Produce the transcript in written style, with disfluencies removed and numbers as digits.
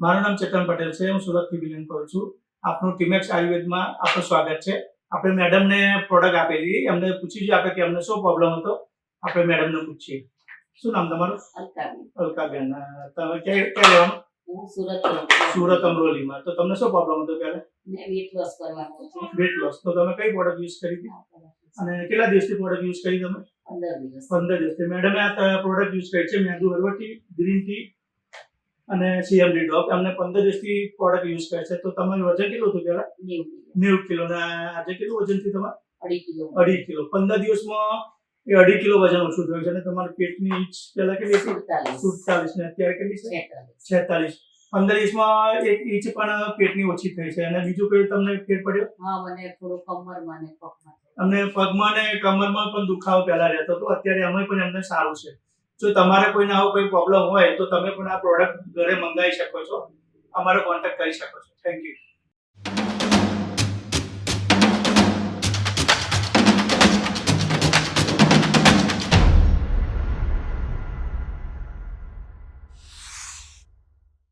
મારું નામ ચેતન પટેલ છે. હું સુરતથી બિલોંગ કરું છું. આપનું ટીમેક્સ આયુર્વેદમાં આપનું સ્વાગત છે. આપણે મેડમને પ્રોડક્ટ આપેલી, એમને પૂછી જોઈએ આપણે કે એમને શું પ્રોબ્લેમ હતો. આપણે મેડમને પૂછીએ. શું નામ તમારું? અલકાબેન. તમે ક્યાં રહેવાનું? સુરત અમરોલીમાં. તો તમને શું પ્રોબ્લેમ હતો પહેલા? Weight loss. તો તમે કઈ પ્રોડક્ટ યુઝ કરી હતી અને કેટલા દિવસથી પ્રોડક્ટ યુઝ કરી તમે? 15 દિવસથી. મેડમે આ પ્રોડક્ટ યુઝ કરી છે મેંદુ હળવટી, ગ્રીન ટી અને સીએમડી ડ્રોપ. એમને 15 દિવસથી પ્રોડક્ટ યુઝ કરે છે. તો તમારું વજન કેટલું હતું પહેલા? 90 કિલો. ને આજે કેટલું વજન છે તમારું? 2.5 કિલો. 15 દિવસમાં એ 2.5 કિલો વજન ઓછું થયું છે. અને તમારું પેટની ઈંચ પહેલા કેટલી હતી? 47 ને અત્યારે કેટલી છે? 46. 15 દિવસમાં 1 ઇંચ પણ પેટની ઓછી થઈ છે. અને બીજું કોઈ તમને ફેર પડ્યો? મને થોડું કમરમાં ને પગમાં. અમને પગમાં ને કમરમાં પણ દુખાવો પહેલા રહેતો હતો. અત્યારે અમે પણ એમને સારું છે. જો તમારે કોઈને આવો કોઈ પ્રોબ્લેમ હોય તો તમે પણ આ પ્રોડક્ટ ઘરે મંગાવી શકો છો. અમારો કોન્ટેક્ટ કરી શકો છો. Thank you.